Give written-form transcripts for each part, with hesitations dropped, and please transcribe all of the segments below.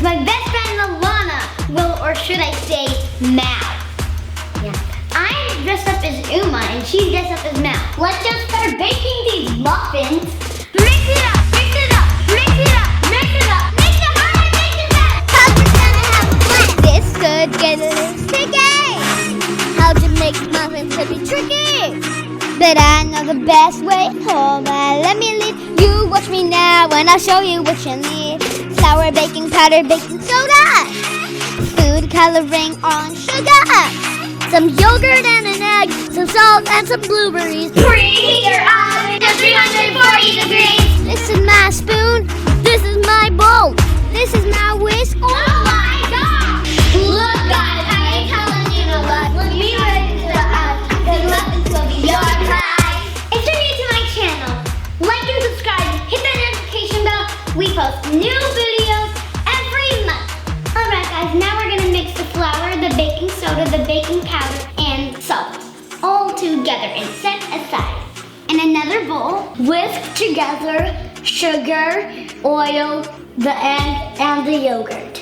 with my best friend Milana. Well, or should I say Mal. Yeah. I'm dressed up as Uma and she's dressed up as Mal. Let's just start baking these muffins. Mix it up, mix it up, mix it up, mix it up, mix it hard and mix it fast. Cause we're gonna have a blast. This could get a little sticky. How to make muffins could be tricky. But I know the best way home. Let me lead you, watch me now, and I'll show you what you need. Flour, baking powder, baking soda, food coloring on sugar, some yogurt and an egg, some salt and some blueberries. Preheat your oven to 340 degrees. This is my spoon, this is my bowl, this is my whisk. Oh my God! Look guys, I ain't telling you no lie. Look me right into the eyes, cause muffins will be your prize. If you're new to my channel, like and subscribe, hit that notification bell. We post new videos every month. Alright guys, now we're gonna mix the flour, the baking soda, the baking powder, and salt all together and set aside. In another bowl, whisk together sugar, oil, the egg, and the yogurt.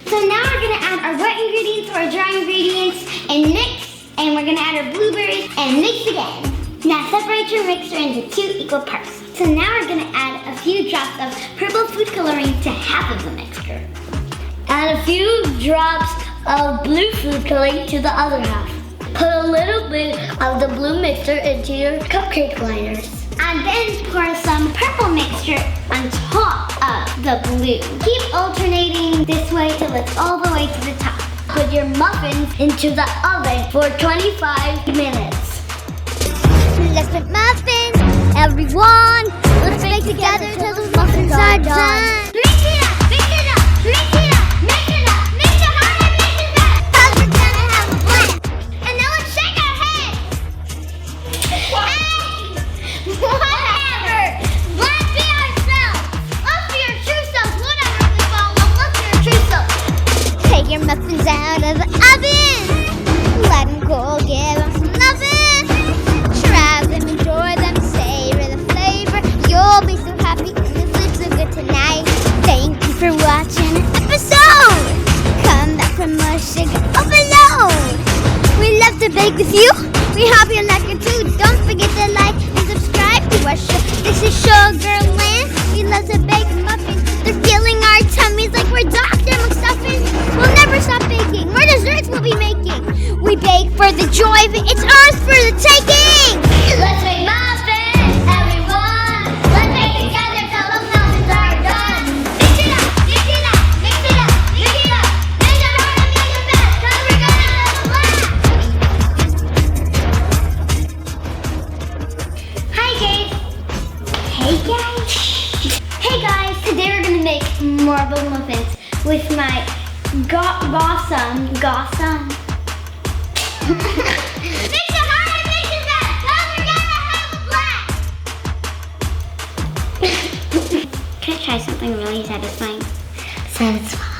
So now we're gonna add our wet ingredients or our dry ingredients and mix, and we're gonna add our blueberries and mix again. Now separate your mixture into 2 equal parts. So now we're gonna add a few drops of purple food coloring to half of the mixture. Add a few drops of blue food coloring to the other half. Put a little bit of the blue mixture into your cupcake liners. And then pour some purple mixture on top of the blue. Keep alternating this way till it's all the way to the top. Put your muffins into the oven for 25 minutes. Let's make muffins, everyone. Let's bake together till the muffins are done. Mix it up, mix it up, mix it up, mix it up, mix it hard and mix it fast. Cause we're gonna have a blast. And now let's shake our heads. Hey, whatever. Let's be ourselves. Let's be our true selves. Whatever we follow, let's be our true selves. Take your muffins out of the oven. Let them cool, give them some loving. Try them, enjoy them, savor the flavor. You'll be so happy and you'll sleep so good tonight. Thank you for watching an episode. Come back for more sugar overload. We love to bake with you. We hope you like it too. Don't forget to like and subscribe to our show. This is Sugarland. We love to bake muffins. They're filling our tummies like we're Dr. McStuffins. We'll never stop baking. More desserts we'll be making. We bake for the joy of it. It's ours for the taking. Let's make muffins, everyone. Let's make together till the muffins are done. Mix it up, mix it up, mix it up, mix it up. Mix it hard and mix it fast, cause we're gonna have a blast. Hi guys. Hey guys. Hey guys, today we're gonna make marble muffins with my Gossam. Mix it hard and mix it fast, cause we're gonna have a blast. Can I try something really satisfying? Satisfying.